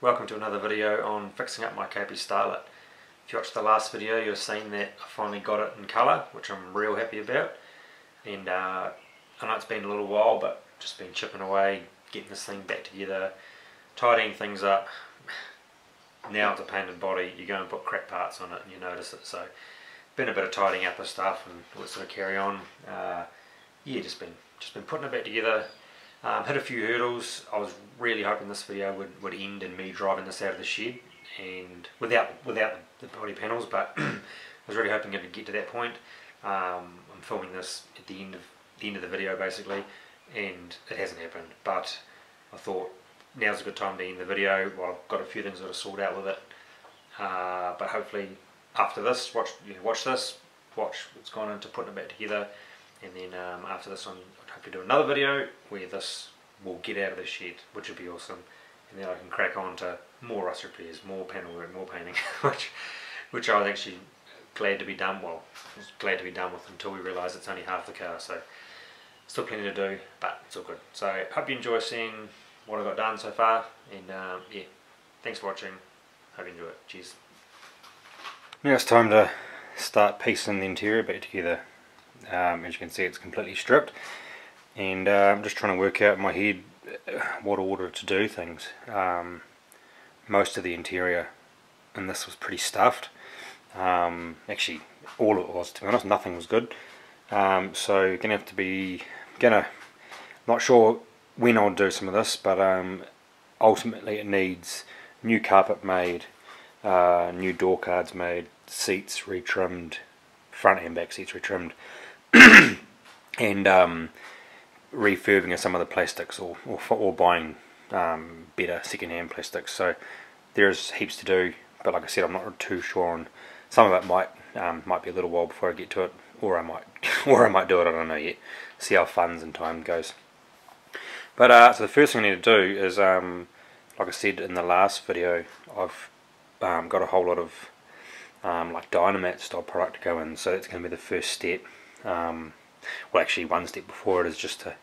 Welcome to another video on fixing up my KP Starlet. If you watched the last video, you'll have seen that I finally got it in colour, which I'm real happy about. And I know it's been a little while, but just been chipping away, getting this thing back together, tidying things up. Now it's a painted body, you go and put crap parts on it and you notice it. So been a bit of tidying up of stuff and let's sort of carry on. Yeah, just been putting it back together. Hit a few hurdles. I was really hoping this video would end in me driving this out of the shed and without the body panels, but I was really hoping it would get to that point. I'm filming this at the end of the video basically, and it hasn't happened. But I thought now's a good time to end the video. Well, I've got a few things that are sorted out with it, but hopefully after this, watch what's gone into putting it back together. And then after this one, I'd hope to do another video where this will get out of the shed, which would be awesome. And then I can crack on to more rust repairs, more panel work, more painting, which I was actually glad to be done. Well, I was glad to be done with until we realised it's only half the car. So still plenty to do, but it's all good. So hope you enjoy seeing what I got done so far. And yeah, thanks for watching. Hope you enjoy it. Cheers. Now it's time to start piecing the interior back together. As you can see, it's completely stripped, and I'm just trying to work out in my head what order to do things. Most of the interior in this was pretty stuffed. Actually, all it was, to be honest. Nothing was good. So not sure when I'll do some of this, but ultimately it needs new carpet made, new door cards made, seats retrimmed, front and back seats retrimmed, and refurbing of some of the plastics, or buying better second-hand plastics. So there's heaps to do, but like I said, I'm not too sure on some of it. Might be a little while before I get to it, or I might do it. I don't know yet. See how funds and time goes. But so the first thing I need to do is, like I said in the last video, I've got a whole lot of like Dynamat style product to go in, so that's going to be the first step. Well, actually one step before it is just to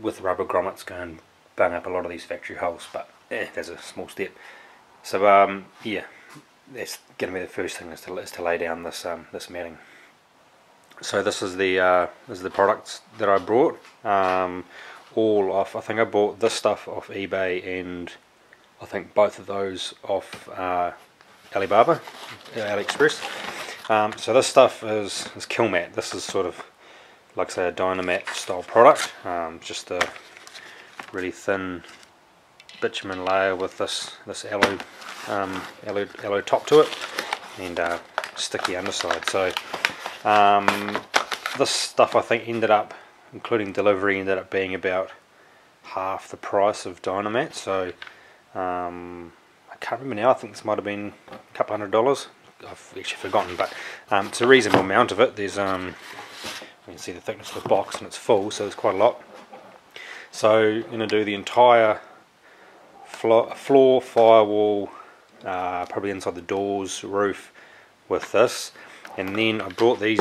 with rubber grommets go and bung up a lot of these factory holes, but that's a small step. So yeah, that's going to be the first thing, is to lay down this this matting. So this is the products that I brought, all off. I think I bought this stuff off eBay, and I think both of those off Alibaba, AliExpress. So this stuff is Kilmat. This is sort of like, say, a Dynamat style product. Just a really thin bitumen layer with this alloy top to it, and sticky underside. So this stuff, I think, ended up, including delivery, ended up being about half the price of Dynamat. So I can't remember now. I think this might have been a couple $100. I've actually forgotten, but it's a reasonable amount of it. There's you can see the thickness of the box, and it's full, so there's quite a lot. So I'm going to do the entire floor, firewall, probably inside the doors, roof, with this. And then I brought these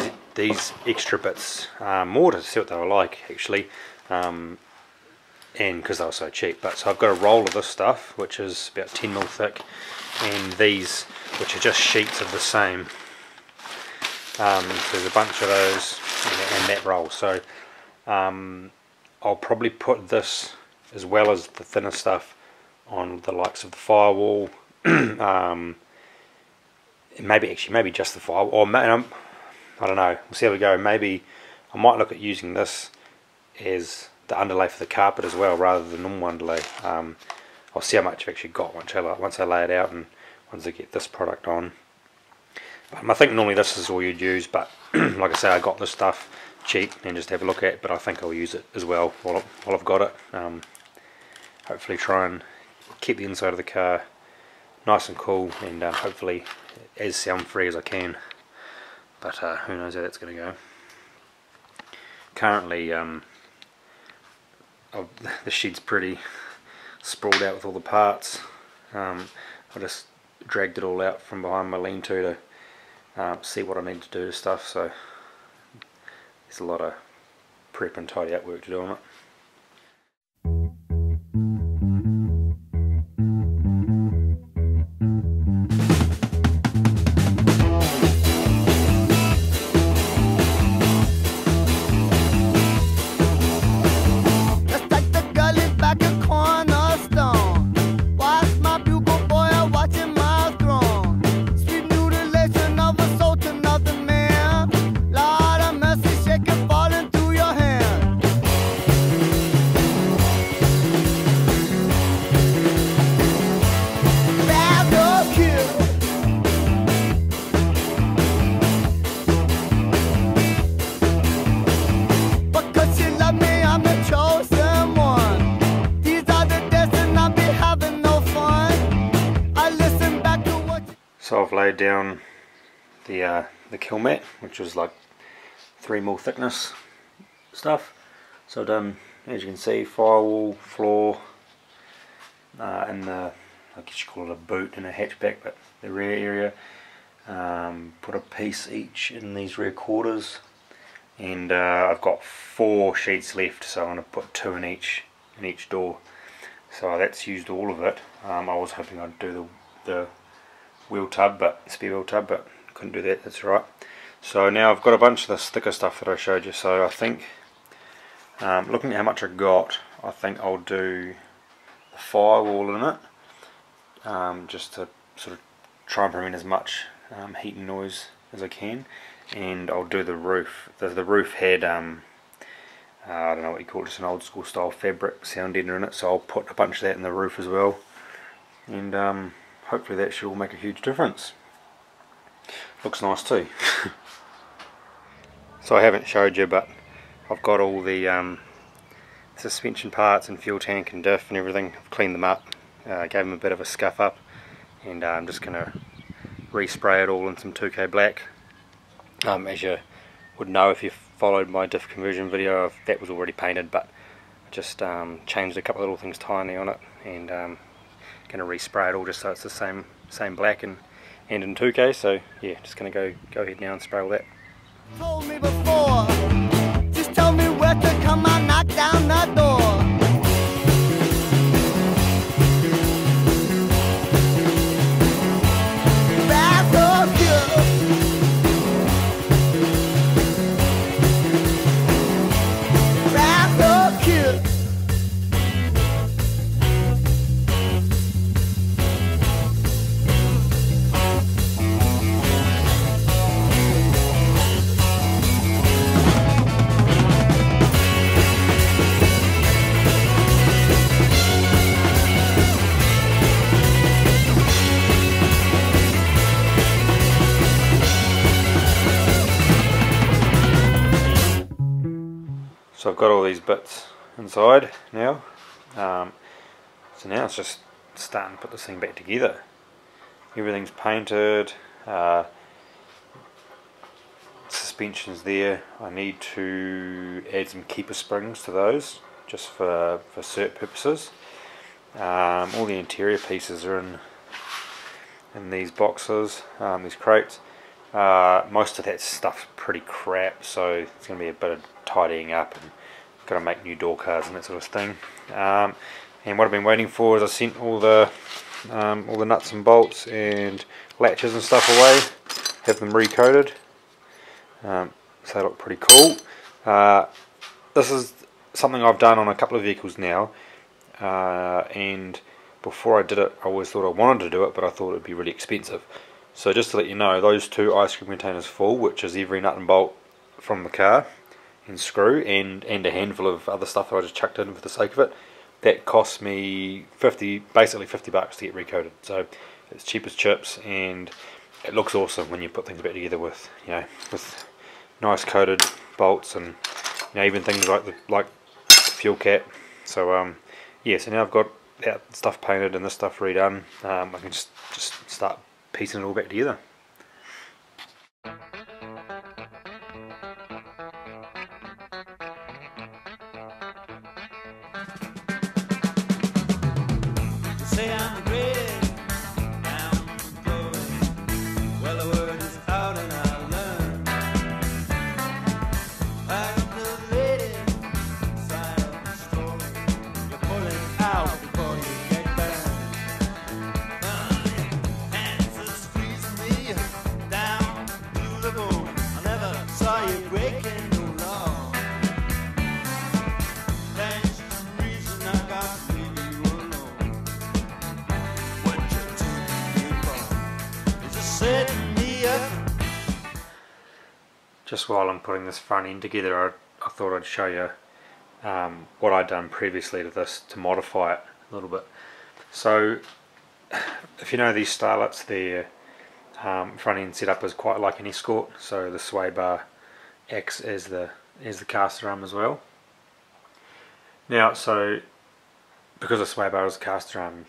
extra bits, more to see what they were like actually, and because they were so cheap. But so I've got a roll of this stuff, which is about 10mm thick, and these, which are just sheets of the same. There's a bunch of those, and that roll. So I'll probably put this, as well as the thinner stuff, on the likes of the firewall. Maybe just the firewall, or I don't know. We'll see how we go. Maybe I might look at using this as the underlay for the carpet as well, rather than normal underlay. I'll see how much I've actually got once I lay it out, and once I get this product on. I think normally this is all you'd use, but like I say, I got this stuff cheap and just have a look at it, but I think I'll use it as well while I've got it. Hopefully try and keep the inside of the car nice and cool, and hopefully as sound free as I can, but who knows how that's going to go. Currently the shed's pretty sprawled out with all the parts. I just dragged it all out from behind my lean-to see what I need to do to stuff, so there's a lot of prep and tidy up work to do on it. So I've laid down the kill mat, which was like 3mm thickness stuff. So I've done, as you can see, firewall, floor, and the, I guess you call it a boot and a hatchback, but the rear area. Put a piece each in these rear quarters, and I've got 4 sheets left, so I'm going to put 2 in each door. So that's used all of it. I was hoping I'd do the wheel tub, spare wheel tub, but couldn't do that. That's right. So now I've got a bunch of this thicker stuff that I showed you. So I think, looking at how much I got, I think I'll do the firewall in it, just to sort of try and prevent as much heat and noise as I can, and I'll do the roof. The roof had I don't know what you call it, just an old school style fabric sound deadener in it, so I'll put a bunch of that in the roof as well, and hopefully that should all make a huge difference. Looks nice too. So I haven't showed you, but I've got all the suspension parts and fuel tank and diff and everything. I've cleaned them up, gave them a bit of a scuff up, and I'm just going to respray it all in some 2K black. As you would know if you followed my diff conversion video, that was already painted, but I just changed a couple of little things tiny on it, and going to respray it all just so it's the same black and in 2K. So yeah, just going to go ahead now and spray all that. Told me before, just tell me where to come and knock down the door. So I've got all these bits inside now, so now it's just starting to put this thing back together. Everything's painted, suspension's there. I need to add some keeper springs to those, just for cert purposes. All the interior pieces are in these boxes, these crates. Most of that stuff's pretty crap, so it's going to be a bit of tidying up, and got to make new door cards and that sort of thing. And what I've been waiting for is I sent all the nuts and bolts and latches and stuff away, have them recoated, so they look pretty cool. This is something I've done on a couple of vehicles now, and before I did it I always thought I wanted to do it, but I thought it would be really expensive. So just to let you know, those 2 ice cream containers full, which is every nut and bolt from the car and screw, and a handful of other stuff that I just chucked in for the sake of it, that cost me basically 50 bucks to get recoated. So it's cheap as chips, and it looks awesome when you put things back together with, with nice coated bolts, and even things like fuel cap. So yeah, so now I've got that stuff painted and this stuff redone. I can just start piecing it all back together. Say I'm great, I'm blowing. Well, the word is out and I learned. I'm the lady side of the story. You're pulling out before you get burned. Hands are squeezing me down to the bone. I never saw you breaking no law. That's the reason I got to leave you alone. What you took me for is just setting me up. Just while I'm putting this front end together, I thought I'd show you what I'd done previously to this to modify it a little bit. So if you know these Starlets, their front end setup is quite like an Escort, so the sway bar acts as the caster arm as well. Now, so because the sway bar is a caster arm,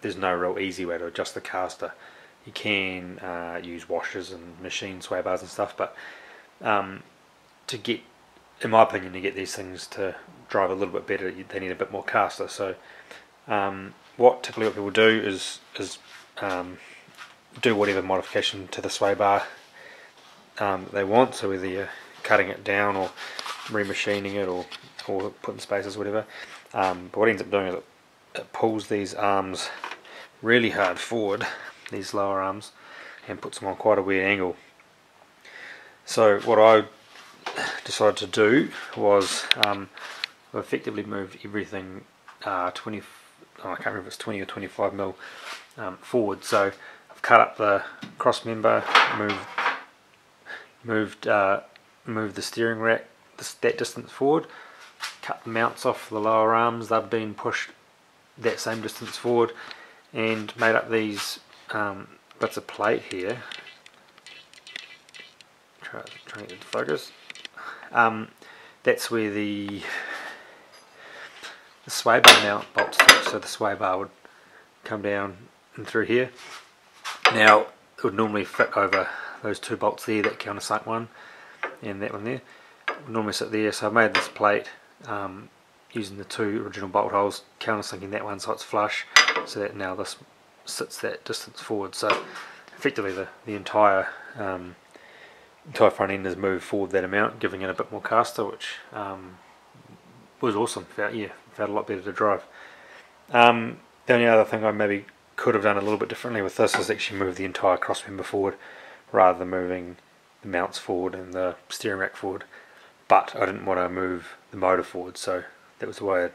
there's no real easy way to adjust the caster. You can use washers and machine sway bars and stuff, but to get, in my opinion, to get these things to drive a little bit better, they need a bit more caster. So what typically what people do is do whatever modification to the sway bar they want. So whether you're cutting it down or remachining it or putting spaces, whatever. But what it ends up doing is it pulls these arms really hard forward, these lower arms, and puts them on quite a weird angle. So what I decided to do was I effectively moved everything 20, I can't remember if it's 20 or 25 mil forward. So I've cut up the cross member, moved the steering rack that distance forward, cut the mounts off the lower arms, they've been pushed that same distance forward, and made up these bits of plate here. Try to get it to focus. That's where the sway bar mount bolts through, so the sway bar would come down and through here. Now it would normally fit over those two bolts there, that countersunk one and that one there, it would normally sit there. So I made this plate using the two original bolt holes, countersinking that one so it's flush, so that now this sits that distance forward. So effectively the entire front end is moved forward that amount, giving it a bit more caster, which was awesome. Felt a lot better to drive. The only other thing I maybe could have done a little bit differently with this is actually move the entire cross member forward rather than moving the mounts forward and the steering rack forward. But I didn't want to move the motor forward, so that was the way.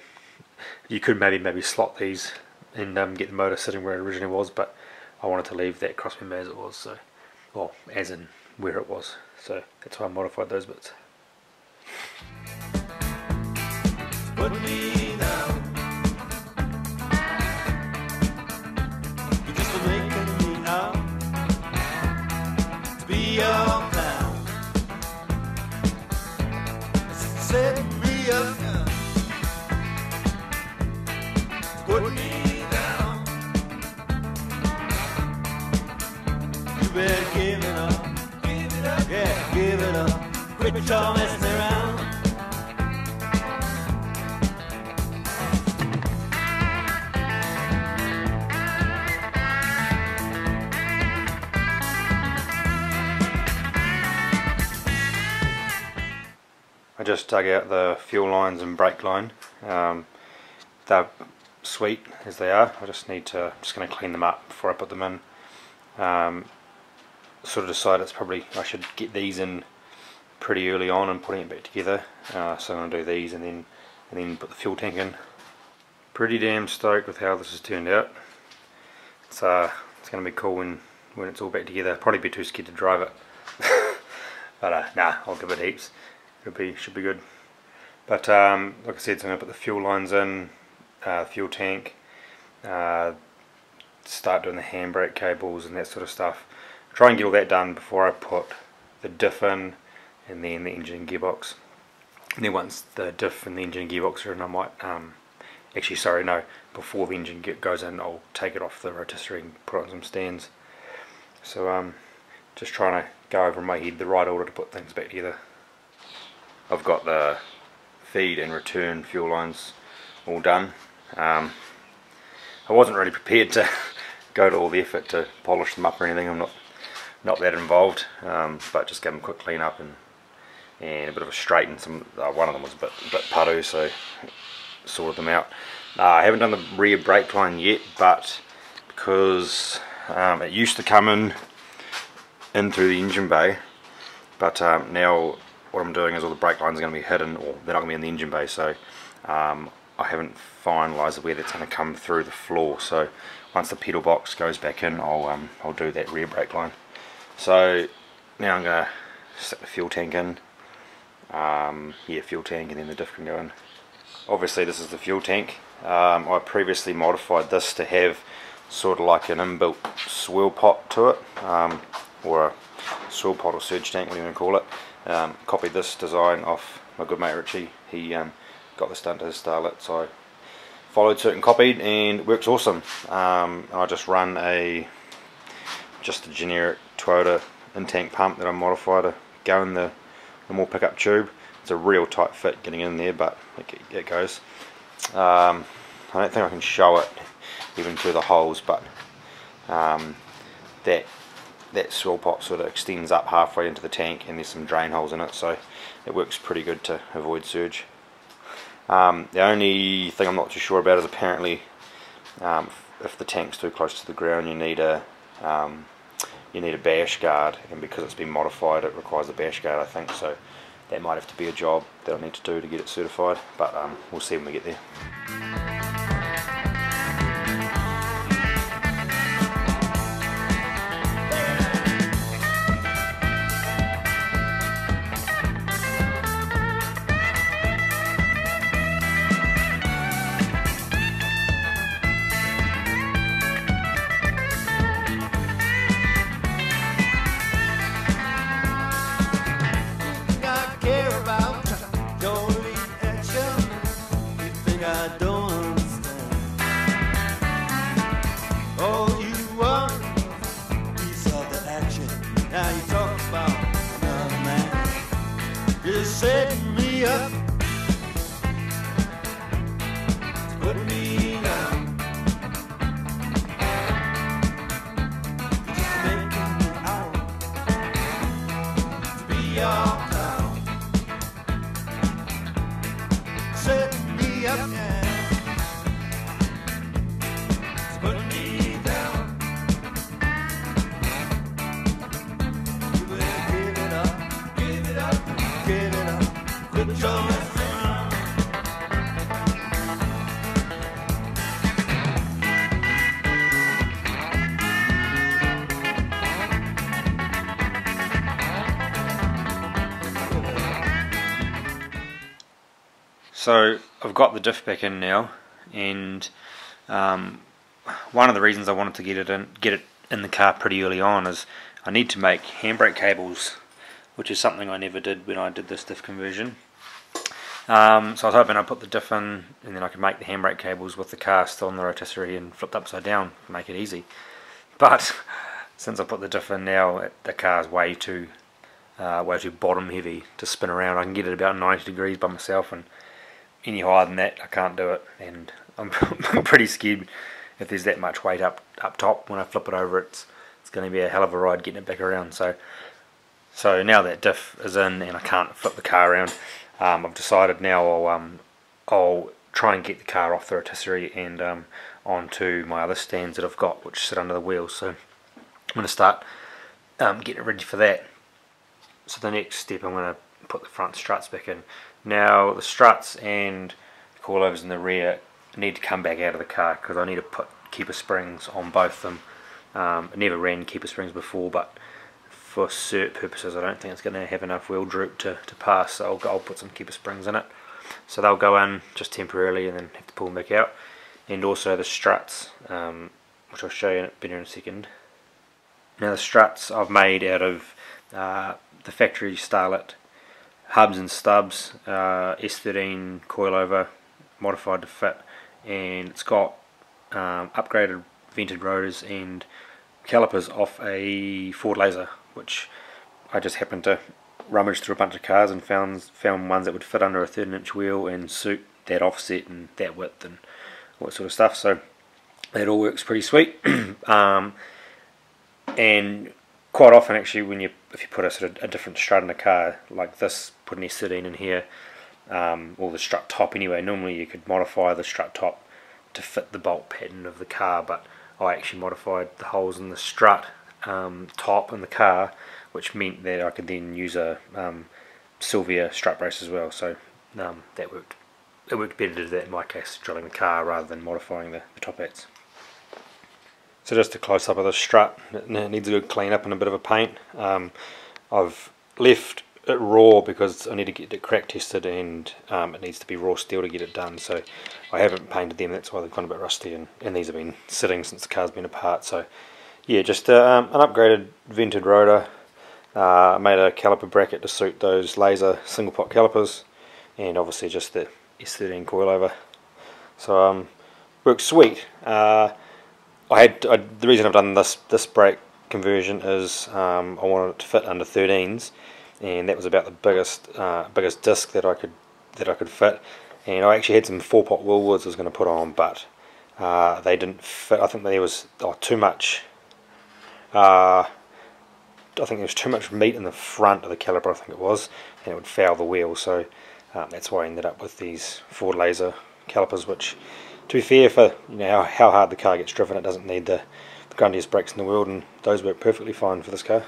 You could maybe slot these and get the motor sitting where it originally was, but I wanted to leave that cross member as it was, so, well, as in where it was. So that's why I modified those bits. Put me down. You're just making me out to be your clown. Set me up, put me down. You better give it up. Yeah, give it up. Quit your messing around. I just dug out the fuel lines and brake line. They're sweet as they are. I just going to clean them up before I put them in. Sort of decided I should get these in pretty early on and putting it back together. So I'm going to do these and then put the fuel tank in. Pretty damn stoked with how this has turned out. It's going to be cool when it's all back together. Probably be too scared to drive it, but nah, I'll give it heaps. Should be good. But like I said, so I'm going to put the fuel lines in, fuel tank, start doing the handbrake cables and that sort of stuff. Try and get all that done before I put the diff in and then the engine and gearbox. And then once the diff and the engine and gearbox are in, I might actually, sorry, no, before the engine goes in, I'll take it off the rotisserie and put it on some stands. So just trying to go over in my head the right order to put things back together. I've got the feed and return fuel lines all done. I wasn't really prepared to go to all the effort to polish them up or anything. I'm not that involved, but just gave them a quick clean up and a bit of a straighten. One of them was a bit putty, so sorted them out. I haven't done the rear brake line yet, but because it used to come in through the engine bay, but now what I'm doing is all the brake lines are going to be hidden, or they're not going to be in the engine bay, so I haven't finalised where that's going to come through the floor. So once the pedal box goes back in, I'll do that rear brake line. So now I'm going to stick the fuel tank in. Fuel tank, and then the diff can go in. Obviously this is the fuel tank. I previously modified this to have sort of like an inbuilt swirl pot to it, or a swirl pot or surge tank, what do you want to call it. Copied this design off my good mate Richie. He got this done to his Starlet, so I followed suit and copied, and it works awesome. I just run a just a generic Toyota in-tank pump that I modified to go in the more pickup tube. It's a real tight fit getting in there, but it goes. I don't think I can show it even through the holes, but that swell pot sort of extends up halfway into the tank, and there's some drain holes in it, so it works pretty good to avoid surge. The only thing I'm not too sure about is apparently if the tank's too close to the ground, you need a bash guard, and because it's been modified, it requires a bash guard, I think. So that might have to be a job that I need to do to get it certified, but we'll see when we get there. Setting me up, put me down, just making me out to be your clown. Setting me up, yeah, put me down. You better give it up, give it up, give it up. Quit your messing around. So I've got the diff back in now, and one of the reasons I wanted to get it in the car pretty early on is I need to make handbrake cables, which is something I never did when I did this diff conversion. So I was hoping I'd put the diff in, and then I could make the handbrake cables with the car still in the rotisserie and flipped upside down, make it easy. But since I put the diff in now, the car's way too bottom heavy to spin around. I can get it about 90 degrees by myself, and any higher than that I can't do it, and I'm pretty scared if there's that much weight up top. When I flip it over, it's going to be a hell of a ride getting it back around. So now that diff is in and I can't flip the car around, I've decided now I'll try and get the car off the rotisserie and onto my other stands that I've got, which sit under the wheels. So I'm going to start getting ready for that. So the next step, I'm going to put the front struts back in. Now the struts and the coilovers in the rear need to come back out of the car, because I need to put keeper springs on both of them. I never ran keeper springs before, but for cert purposes I don't think it's going to have enough wheel droop to pass, so I'll put some keeper springs in it. So they'll go in just temporarily and then have to pull them back out. And also the struts, which I'll show you better in a second. Now the struts I've made out of the factory Starlet hubs and stubs, S13 coilover, modified to fit, and it's got upgraded vented rotors and calipers off a Ford Laser, which I just happened to rummage through a bunch of cars and found ones that would fit under a 13-inch wheel and suit that offset and that width and all that sort of stuff. So that all works pretty sweet. And quite often, actually, if you put a sort of a different strut in a car like this, put an S13 in here, or the strut top anyway, normally you could modify the strut top to fit the bolt pattern of the car, but I actually modified the holes in the strut top in the car, which meant that I could then use a Sylvia strut brace as well. So that worked. It worked better to do that in my case, drilling the car rather than modifying the top hats. So just a close up of the strut, it needs a good clean up and a bit of a paint. I've left it raw because I need to get it crack tested, and it needs to be raw steel to get it done. So I haven't painted them, that's why they've gone a bit rusty, and these have been sitting since the car's been apart. So yeah, just an upgraded vented rotor. I made a caliper bracket to suit those laser single pot calipers, and obviously just the S13 coilover. So works sweet. The reason I've done this brake conversion is I wanted it to fit under 13s, and that was about the biggest disc that I could fit. And I actually had some 4-pot Woolworths I was going to put on, but they didn't fit. I think there was too much. I think there was too much meat in the front of the caliper, I think it was, and it would foul the wheel. So that's why I ended up with these Ford laser calipers, which, to be fair, for how hard the car gets driven, it doesn't need the grundiest brakes in the world, and those work perfectly fine for this car.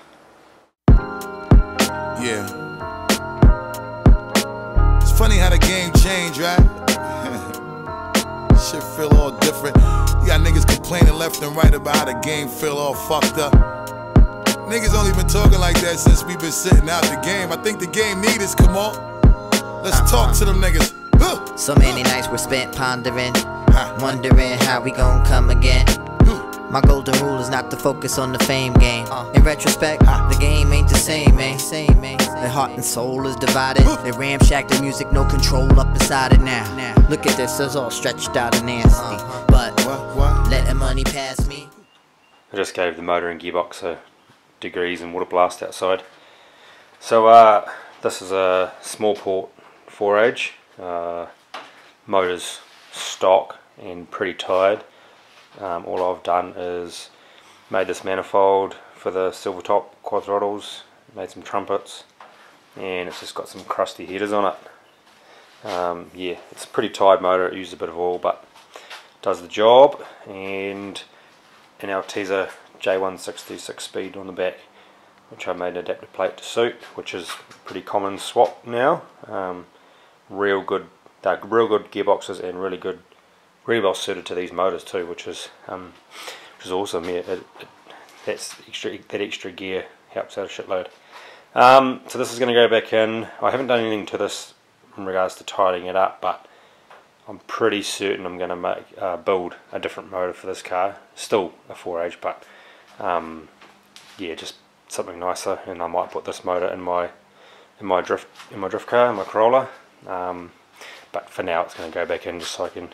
Yeah. It's funny how the game changed, right? Shit feel all different. You got niggas complaining left and right about how the game feel all fucked up. Niggas only been talking like that since we been sitting out the game. I think the game need us, come on. Let's talk to them niggas. So many nights were spent pondering, wondering how we gon' come again. My golden rule is not to focus on the fame game. In retrospect, the game ain't the same, man. Their heart and soul is divided. They ramshack the music, no control up inside it now. Look at this, it's all stretched out and nasty. But letting money pass me. I just gave the motor and gearbox a degrees and water blast outside. So this is a small port 4AGE. Motor's stock and pretty tired. All I've done is made this manifold for the silver top quad throttles, made some trumpets, and it's just got some crusty headers on it. Yeah, it's a pretty tired motor. It uses a bit of oil, but does the job. And an Altezza J160 6-speed on the back, which I made an adapter plate to suit, which is a pretty common swap now. Real good gearboxes, and really well suited to these motors too, which is awesome. Yeah, that extra gear helps out a shitload. So this is going to go back in. I haven't done anything to this in regards to tidying it up, but I'm pretty certain I'm going to build a different motor for this car. Still a 4AGE, but yeah, just something nicer. And I might put this motor in my drift car, in my Corolla. But for now, it's going to go back in just so I can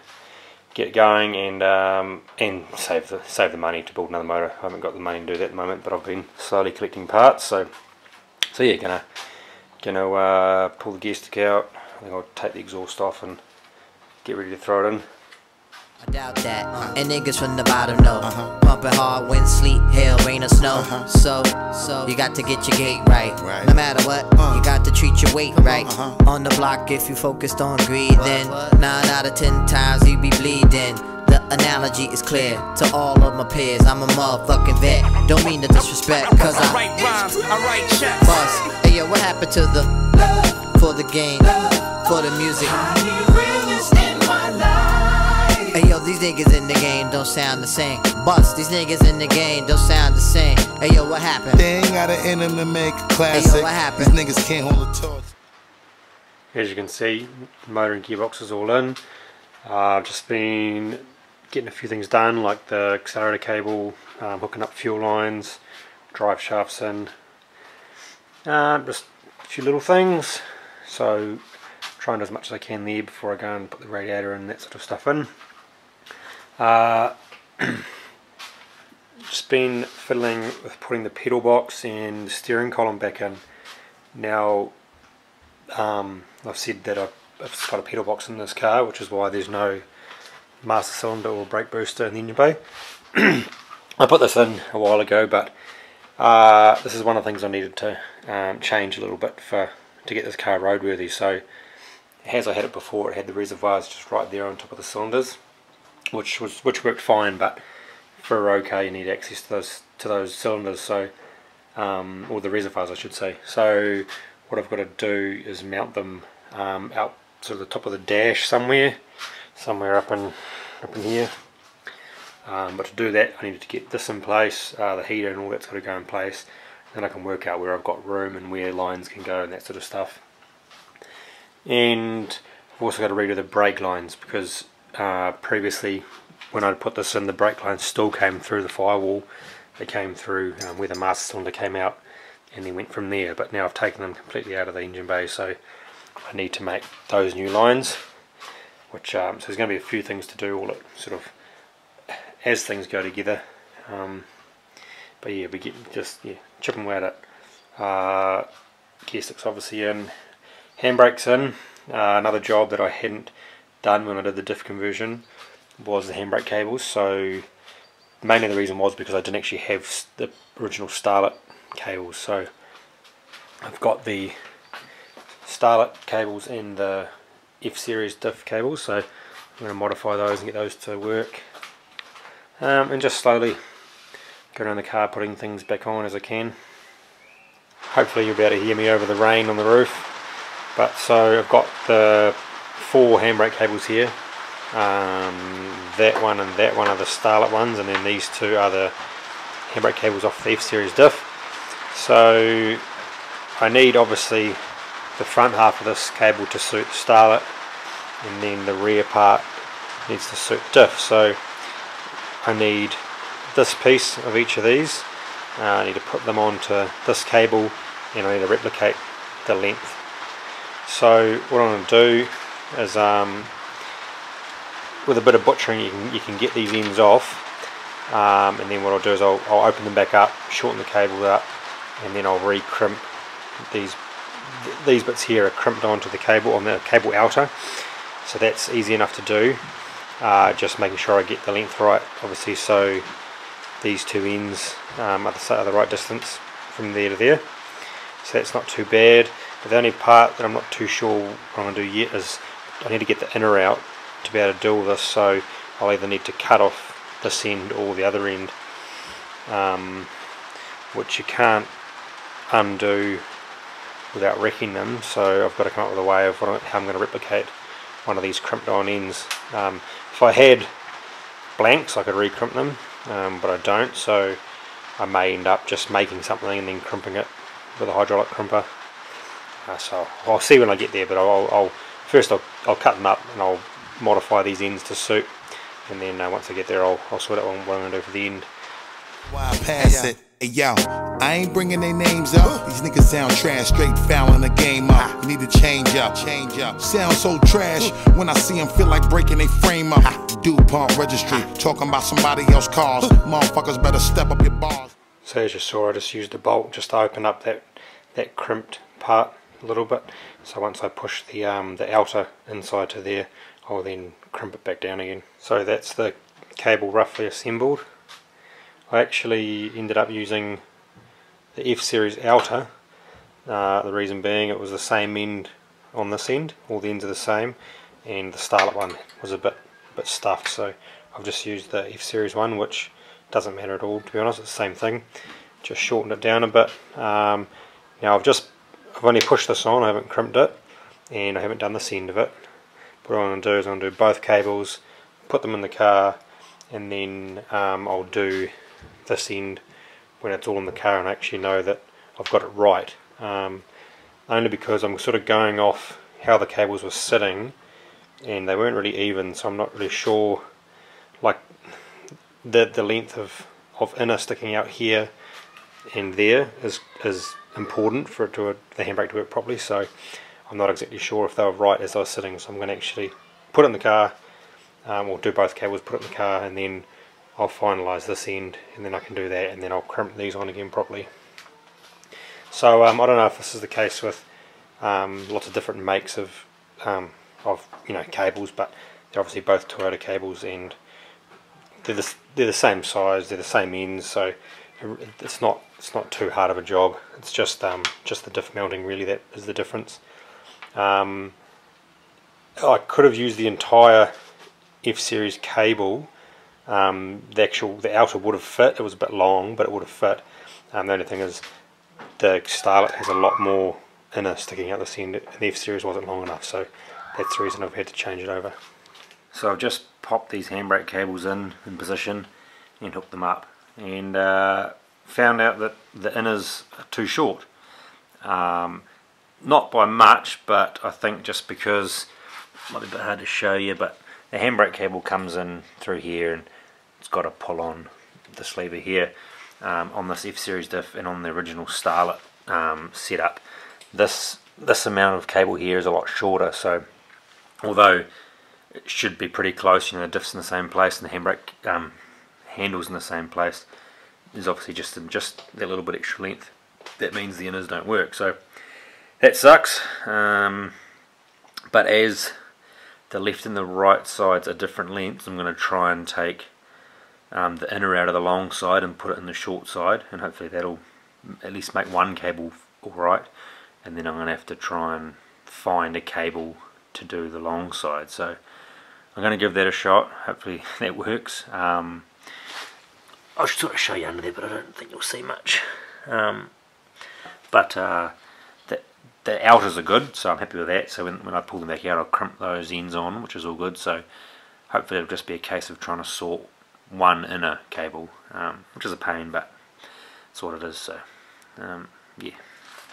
get going and save the money to build another motor. I haven't got the money to do that at the moment, but I've been slowly collecting parts. So yeah, gonna pull the gear stick out. I think I'll take the exhaust off and get ready to throw it in. I doubt that, and niggas from the bottom know. Pumping hard, wind, sleet, hail, rain or snow. So you got to get your gait right. No matter what, you got to treat your weight right. On the block, if you focused on greed, then 9 out of 10 times you be bleeding. The analogy is clear to all of my peers. I'm a motherfucking vet. Don't mean to disrespect, cause I write rhymes, I write checks. Boss, hey yo, what happened to the love for the game, for the music? Hey yo, these niggas in the game don't sound the same. Bust, these niggas in the game don't sound the same. Hey yo, what happened? They ain't got an in them to make a classic. Hey yo, what happened? These niggas can't hold a torch. As you can see, motor and gearbox is all in. I've just been getting a few things done, like the accelerator cable, hooking up fuel lines, drive shafts in, just a few little things. So trying to do as much as I can there before I go and put the radiator and that sort of stuff in. Just been fiddling with putting the pedal box and the steering column back in. Now I've said that I've got a pedal box in this car, which is why there's no master cylinder or brake booster in the engine bay. I put this in a while ago, but this is one of the things I needed to change a little bit to get this car roadworthy. So as I had it before, it had the reservoirs just right there on top of the cylinders, which worked fine, but for a road car you need access to those cylinders, so or the reservoirs I should say. So what I've got to do is mount them out sort of the top of the dash somewhere up in here. But to do that I needed to get this in place, the heater and all that's got to go in place. Then I can work out where I've got room and where lines can go and that sort of stuff. And I've also got to redo the brake lines, because previously when I put this in, the brake lines still came through the firewall. They came through where the master cylinder came out and then went from there, but now I've taken them completely out of the engine bay, so I need to make those new lines, which so there's going to be a few things to do all at sort of as things go together. But yeah, we get just chipping away at it. Gear stick's obviously in, handbrake's in. Another job that I hadn't done when I did the diff conversion was the handbrake cables. So mainly the reason was because I didn't actually have the original Starlet cables. So I've got the Starlet cables and the F-series diff cables, so I'm going to modify those and get those to work, and just slowly go around the car putting things back on as I can. Hopefully you'll be able to hear me over the rain on the roof. But so I've got the 4 handbrake cables here. That one and that one are the Starlet ones, and then these 2 are the handbrake cables off the F-series diff. So I need obviously the front half of this cable to suit the Starlet, and then the rear part needs to suit diff. So I need this piece of each of these. I need to put them onto this cable, and I need to replicate the length. So what I'm going to do is, with a bit of butchering, you can get these ends off, and then what I'll do is I'll open them back up, shorten the cable up, and then I'll re-crimp these bits here are crimped onto the cable, on the cable outer, so that's easy enough to do. Just making sure I get the length right, obviously, so these 2 ends are the right distance from there to there, so that's not too bad. But the only part that I'm not too sure what I'm going to do yet is I need to get the inner out to be able to do all this, so I'll either need to cut off this end or the other end, which you can't undo without wrecking them, so I've got to come up with a way of how I'm going to replicate one of these crimped on ends. If I had blanks I could re-crimp them, but I don't, so I may end up just making something and then crimping it with a hydraulic crimper. So I'll see when I get there, but first I'll cut them up and I'll modify these ends to suit, and then once I get there I'll sort out what I'm going to do for the end. Why pass it? Hey yo, I ain't bringing their names up. These niggas sound trash, straight fouling the game up. You need to change up. Sound so trash when I see them feel like breaking their frame up. DuPont registry, talking about somebody else's cars. Motherfuckers better step up your bars. So as you saw, I just used a bolt just to open up that crimped part a little bit. So once I push the outer inside to there, I'll then crimp it back down again. So that's the cable roughly assembled. I actually ended up using the F-series outer, the reason being it was the same end on this end, all the ends are the same, and the Starlet one was a bit stuffed, so I've just used the F-series one, which doesn't matter at all, to be honest, it's the same thing, just shortened it down a bit. Now I've only pushed this on, I haven't crimped it, and I haven't done this end of it. What I'm going to do is I'm going to do both cables, put them in the car, and then I'll do this end when it's all in the car and I actually know that I've got it right, only because I'm sort of going off how the cables were sitting and they weren't really even, so I'm not really sure, like the length of inner sticking out here and there is important for it the handbrake to work properly, so I'm not exactly sure if they were right as they were sitting, so I'm going to actually put it in the car, or do both cables, put it in the car, and then I'll finalise this end, and then I can do that, and then I'll crimp these on again properly. So I don't know if this is the case with lots of different makes of cables, but they're obviously both Toyota cables, and they're the same size, they're the same ends, so it's not too hard of a job. It's just the diff mounting really that is the difference. I could have used the entire F-series cable. The outer would have fit. It was a bit long, but it would have fit. The only thing is the Starlet has a lot more inner sticking out this end, and the F-series wasn't long enough, so that's the reason I've had to change it over. So I've just popped these handbrake cables in position and hooked them up, and found out that the inners are too short. Not by much, but I think just because it might be a bit hard to show you, but the handbrake cable comes in through here and it's got a pull on this lever here on this F-series diff and on the original Starlet setup. This amount of cable here is a lot shorter, so although it should be pretty close, the diff's in the same place and the handbrake handle's in the same place, is obviously just that little bit extra length. That means the inners don't work, so that sucks. But as the left and the right sides are different lengths, I'm going to try and take the inner out of the long side and put it in the short side, and hopefully that'll at least make one cable alright, and then I'm going to have to try and find a cable to do the long side. So I'm going to give that a shot, hopefully that works. I'll sort of show you under there, but I don't think you'll see much. The outers are good, so I'm happy with that. So when I pull them back out, I'll crimp those ends on, which is all good. So hopefully it'll just be a case of trying to sort one inner cable, which is a pain, but that's what it is. So yeah,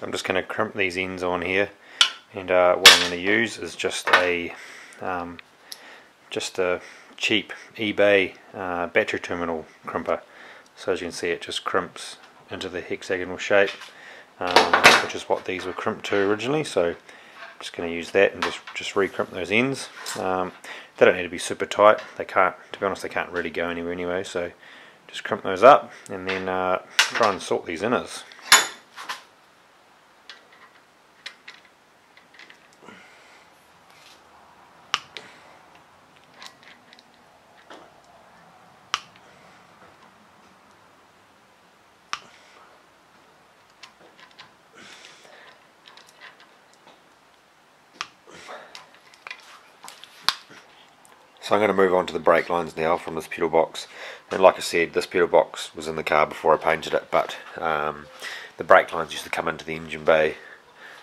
I'm just going to crimp these ends on here, and what I'm going to use is just a cheap eBay battery terminal crimper. So as you can see, it just crimps into the hexagonal shape, which is what these were crimped to originally. So I'm just going to use that and just re-crimp those ends. They don't need to be super tight. They can't, to be honest, they can't really go anywhere anyway. So just crimp those up, and then try and sort these inners. So I'm going to move on to the brake lines now from this pedal box, and like I said, this pedal box was in the car before I painted it, but the brake lines used to come into the engine bay,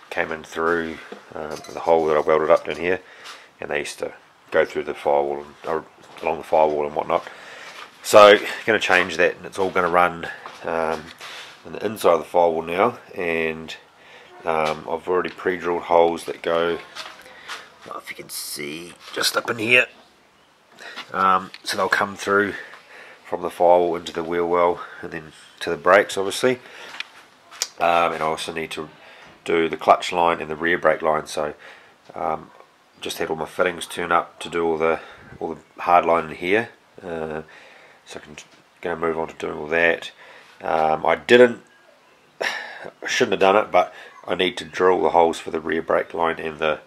came in through the hole that I welded up down here, and they used to go through the firewall and along the firewall and whatnot. So I'm going to change that, and it's all going to run on the inside of the firewall now, and I've already pre-drilled holes that go, I don't know if you can see, just up in here. So they'll come through from the firewall into the wheel well and then to the brakes, obviously. And I also need to do the clutch line and the rear brake line. So just had all my fittings turned up to do all the hard line in here. So I'm going to move on to doing all that. I shouldn't have done it, but I need to drill the holes for the rear brake line and the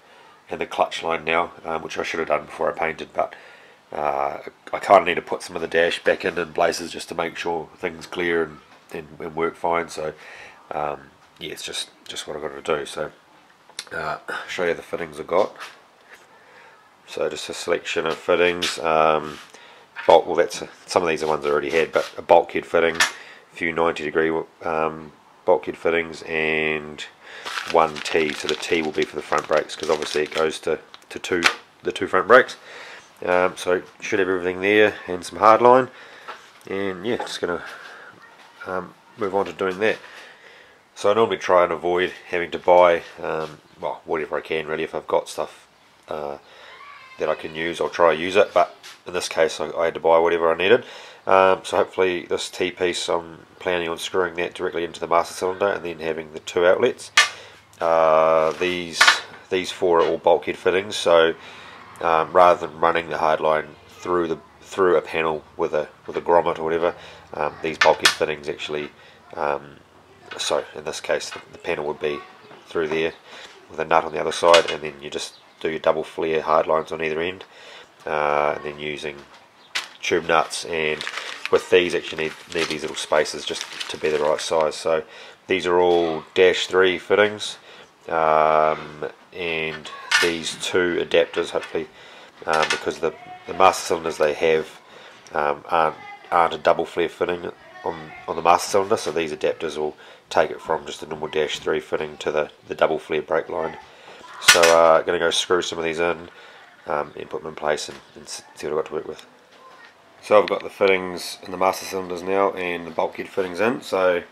clutch line now, which I should have done before I painted, but I kind of need to put some of the dash back in places just to make sure things clear and work fine. So yeah, it's just what I've got to do. So show you the fittings I've got. So just a selection of fittings. Well, that's some of these are ones I already had, but a bulkhead fitting, a few 90-degree bulkhead fittings, and one T. So the T will be for the front brakes, because obviously it goes to the two front brakes. So should have everything there and some hard line, and yeah, just going to move on to doing that. So I normally try and avoid having to buy well, whatever I can really. If I've got stuff that I can use, I'll try to use it, but in this case I had to buy whatever I needed. So hopefully this T-piece, I'm planning on screwing that directly into the master cylinder and then having the two outlets. These four are all bulkhead fittings, so rather than running the hard line through a panel with a grommet or whatever, these bulkhead fittings actually, so in this case the panel would be through there with a nut on the other side, and then you just do your double flare hard lines on either end, and then using tube nuts, and with these actually need these little spaces just to be the right size. So these are all -3 fittings, and these two adapters, hopefully, because the master cylinders they have aren't a double flare fitting on the master cylinder, so these adapters will take it from just a normal -3 fitting to the double flare brake line. So I'm going to go screw some of these in and put them in place and see what I've got to work with. So I've got the fittings in the master cylinders now and the bulkhead fittings in. So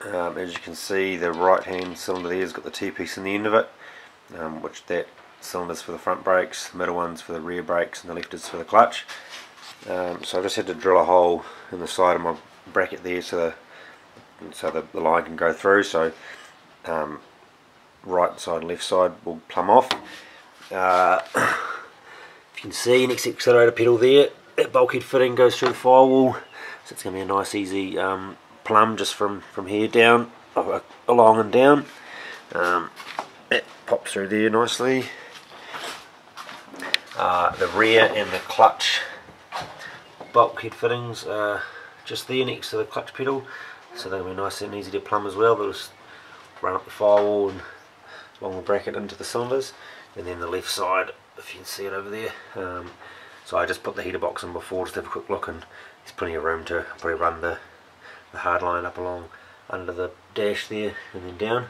as you can see, the right hand cylinder there has got the T-piece in the end of it, which that cylinder's for the front brakes, the middle one's for the rear brakes, and the left is for the clutch. So I just had to drill a hole in the side of my bracket there so the line can go through. So right side and left side will plumb off. If you can see, next accelerator pedal there, that bulkhead fitting goes through the firewall So it's going to be a nice easy plumb just from here down, along and down. It pops through there nicely. The rear and the clutch bulkhead fittings are just there next to the clutch pedal, so they'll be nice and easy to plumb as well. They'll just run up the firewall and along the bracket into the cylinders, and then the left side, if you can see it over there. So I just put the heater box in before just to have a quick look, and there's plenty of room to probably run the hard line up along under the dash there and then down.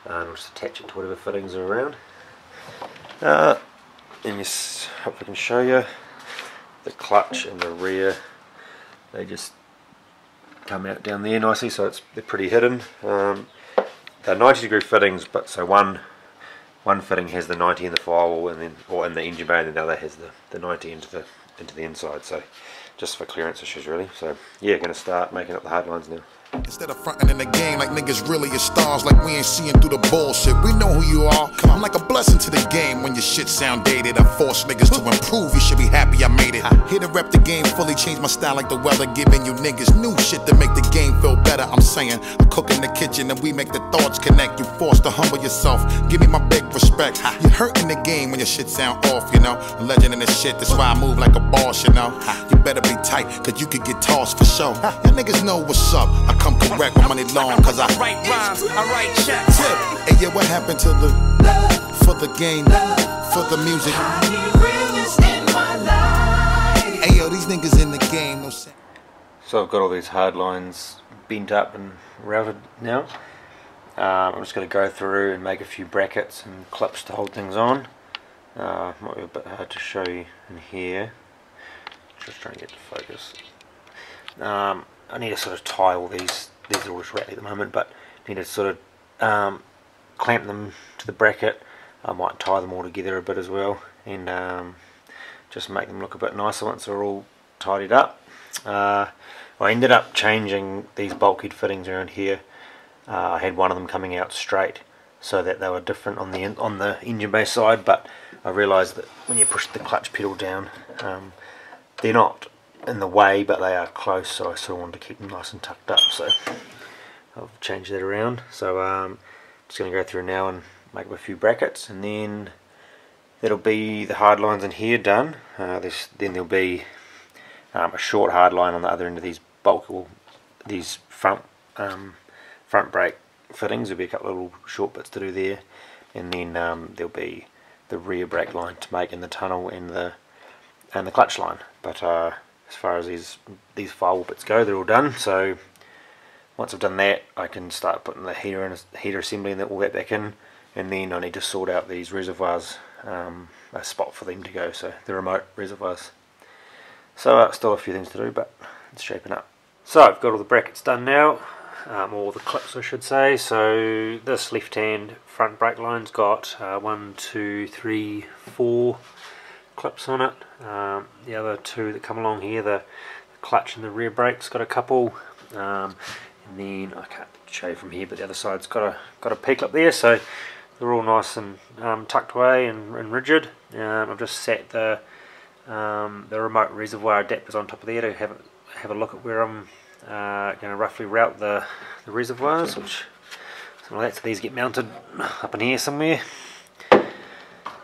I'll just attach it to whatever fittings are around. And just hope I can show you the clutch and the rear. They just come out down there nicely, so they're pretty hidden. They're 90-degree fittings, but so one fitting has the 90 in the firewall, and then in the engine bay, and then the other has the 90 into the inside. So just for clearance issues, really. So yeah, going to start making up the hard lines now. Instead of fronting in the game like niggas really are stars, like we ain't seeing through the bullshit. We know who you are. I'm like a blessing to the game when your shit sound dated. I force niggas to improve, you should be happy I made it. Here to rep the game fully, change my style like the weather, giving you niggas new shit to make the game feel better. I'm saying, I cook in the kitchen and we make the thoughts connect. You forced to humble yourself, give me my big respect. You're hurting the game when your shit sound off, you know. A legend in this shit, that's why I move like a boss, you know. You better be tight, cause you could get tossed for sure. Y'all niggas know what's up. I come correct with money long, cause I write rhymes, I write checks. Hey, yeah, what happened to the love for the game, for the music? I need realness in my life. Hey, yo, these niggas in the game, no sense. So I've got all these hard lines bent up and routed now. I'm just going to go through and make a few brackets and clips to hold things on. Might be a bit hard to show you in here. Just trying to get to focus. I need to sort of tie all these are all just rattly at the moment, but I need to sort of clamp them to the bracket. I might tie them all together a bit as well, and just make them look a bit nicer once they're all tidied up. I ended up changing these bulkhead fittings around here. I had one of them coming out straight so that they were different on the engine bay side, but I realised that when you push the clutch pedal down, they're not in the way, but they are close, so I sort of wanted to keep them nice and tucked up, so I've changed that around. So just going to go through now and make up a few brackets, and then that'll be the hard lines in here done. Then there'll be a short hard line on the other end of these these front brake fittings. There'll be a couple of little short bits to do there, and then there'll be the rear brake line to make in the tunnel and the clutch line. But as far as these firewall bits go, they're all done. So once I've done that, I can start putting the heater assembly and all that back in, and then I need to sort out these reservoirs, a spot for them to go, so the remote reservoirs. So still a few things to do, but it's shaping up. So I've got all the brackets done now, or the clips I should say. So this left hand front brake line's got 1, 2, 3, 4 clips on it. The other two that come along here, the clutch and the rear brake's got a couple, and then I can't show you from here, but the other side's got a P-clip there, so they're all nice and tucked away and rigid. I've just set the remote reservoir adapters on top of there to have a look at where I'm going to roughly route the reservoirs, which some of that, so these get mounted up in here somewhere.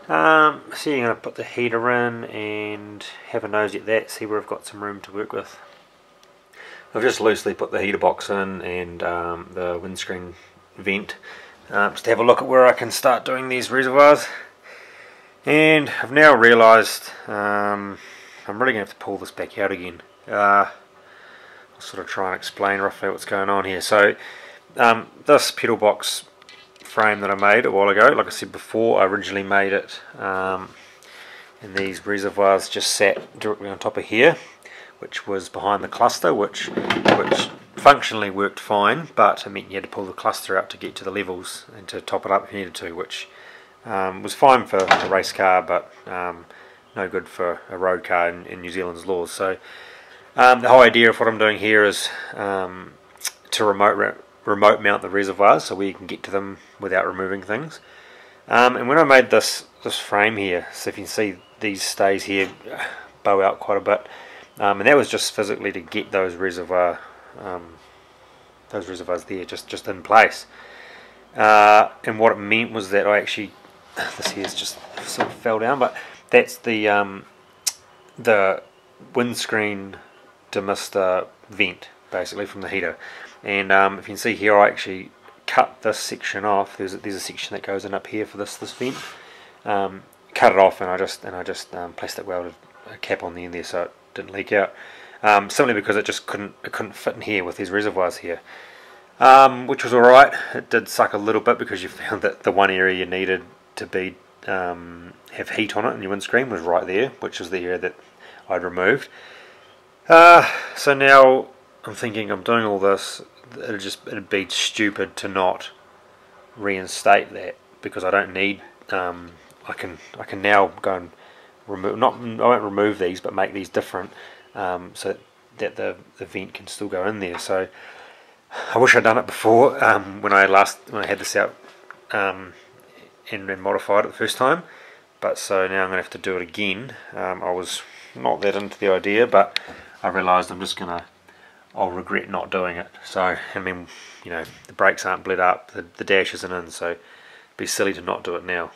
So you're going to put the heater in and have a nosy at that, see where I've got some room to work with. I've just loosely put the heater box in and the windscreen vent, just to have a look at where I can start doing these reservoirs. And I've now realised I'm really going to have to pull this back out again. I'll sort of try and explain roughly what's going on here. So this pedal box frame that I made a while ago, like I said before, I originally made it and these reservoirs just sat directly on top of here, which was behind the cluster, which functionally worked fine, but it meant you had to pull the cluster out to get to the levels and to top it up if you needed to, which was fine for a race car, but no good for a road car in New Zealand's laws. So the whole idea of what I'm doing here is to remote mount the reservoirs so we can get to them without removing things. And when I made this frame here, so if you can see these stays here bow out quite a bit, and that was just physically to get those reservoirs there just in place. And what it meant was that I actually, this here's just sort of fell down, but that's the windscreen demister vent basically from the heater. And if you can see here, I actually cut this section off. There's a section that goes in up here for this vent. Cut it off, and I just plastic welded a cap on the end there so it didn't leak out. Simply because it just couldn't fit in here with these reservoirs here. Which was alright. It did suck a little bit because you found that the one area you needed to be have heat on it in your windscreen was right there, which is the area that I'd removed. So now I'm thinking I'm doing all this. It'd be stupid to not reinstate that, because I don't need. I can now go and remove. I won't remove these, but make these different, so that the vent can still go in there. So I wish I'd done it before, when I had this out and modified it the first time. But so now I'm going to have to do it again. I was not that into the idea, but I realised I'll regret not doing it. So, I mean, you know, the brakes aren't bled up, the dash isn't in, so it'd be silly to not do it now.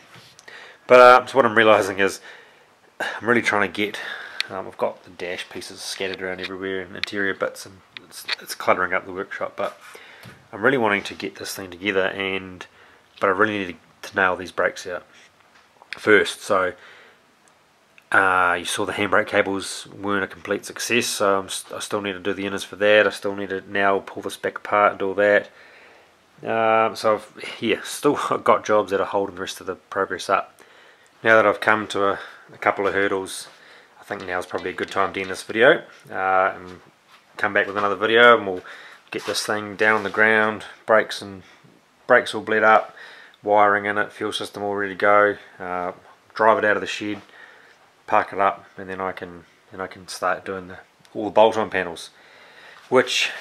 But so what I'm realising is I'm really trying to get, I've got the dash pieces scattered around everywhere and interior bits, and it's cluttering up the workshop, but I'm really wanting to get this thing together, but I really need to nail these brakes out first. So you saw the handbrake cables weren't a complete success, so I still need to do the inners for that. I still need to now pull this back apart and do all that. So I've still got jobs that are holding the rest of the progress up. Now that I've come to a couple of hurdles, I think now is probably a good time to end this video and come back with another video, and we'll get this thing down on the ground, brakes all bled up, wiring in it, fuel system all ready to go, drive it out of the shed, park it up, and then I can start doing all the bolt-on panels, which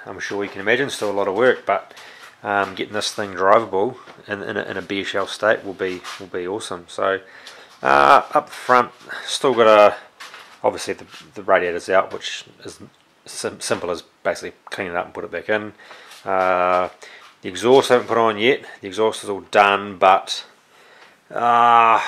I'm sure you can imagine still a lot of work, but getting this thing drivable in a bare shell state will be awesome. So up front, still got obviously the radiator's out, which is simple as basically clean it up and put it back in. The exhaust I haven't put on yet. The exhaust is all done, but the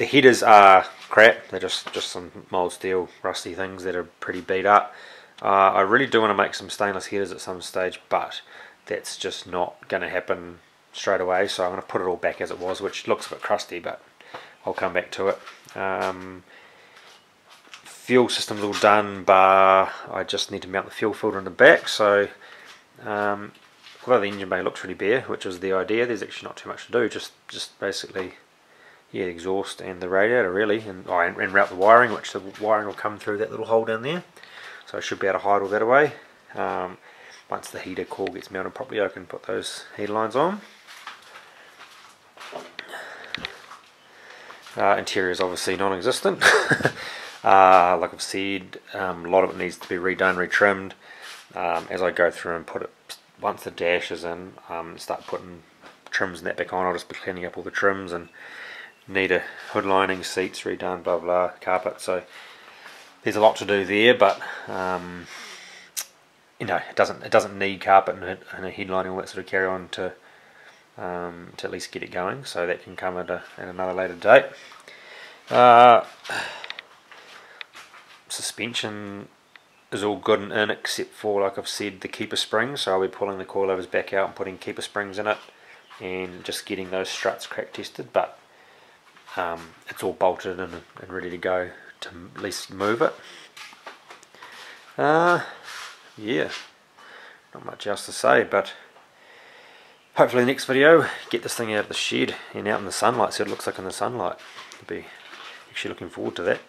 headers are crap. They're just some mild steel rusty things that are pretty beat up. I really do want to make some stainless headers at some stage, but that's just not going to happen straight away, so I'm going to put it all back as it was, which looks a bit crusty, but I'll come back to it. Fuel system's all done, but I just need to mount the fuel filter in the back. So although the engine bay looks really bare, which is the idea, there's actually not too much to do. Just basically, the exhaust and the radiator really, and route the wiring, which the wiring will come through that little hole down there. So I should be able to hide all that away. Once the heater core gets mounted properly, I can put those heater lines on. Interior is obviously non-existent. Like I've said, a lot of it needs to be redone, retrimmed. As I go through and put it, once the dash is in, start putting trims and that back on, I'll just be cleaning up all the trims and need a hood lining, seats redone, blah blah, carpet. So there's a lot to do there, but you know, it doesn't need carpet and a head lining, all that sort of carry on to at least get it going. So that can come at another later date. Suspension is all good and in, except for, like I've said, the keeper springs. So I'll be pulling the coilovers back out and putting keeper springs in it, and just getting those struts crack tested. But it's all bolted and ready to go to at least move it. Yeah, not much else to say, but hopefully the next video, get this thing out of the shed and out in the sunlight, so it looks like in the sunlight. I'll be actually looking forward to that.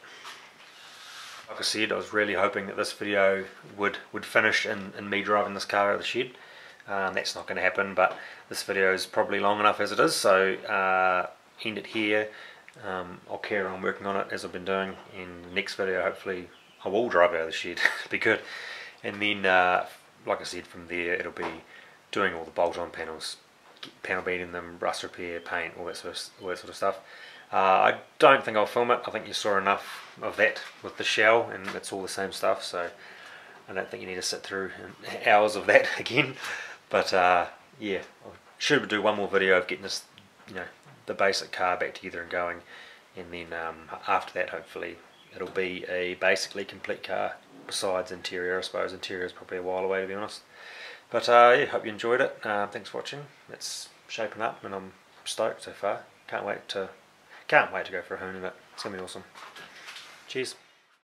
Like I said, I was really hoping that this video would finish in me driving this car out of the shed. That's not going to happen, but this video is probably long enough as it is, so end it here. I'll carry on working on it as I've been doing. In the next video, hopefully I will drive out of the shed. It'll be good. And then, like I said, from there it'll be doing all the bolt-on panels, panel beating them, rust repair, paint, all that sort of stuff. I don't think I'll film it. I think you saw enough of that with the shell, and it's all the same stuff, so I don't think you need to sit through hours of that again. But yeah, I should do one more video of getting this, the basic car back together and going, and then after that hopefully it'll be a basically complete car besides interior. I suppose interior is probably a while away, to be honest. But yeah, hope you enjoyed it. Thanks for watching. It's shaping up and I'm stoked so far. Can't wait to go for a hoon of it. It's gonna be awesome. Cheers.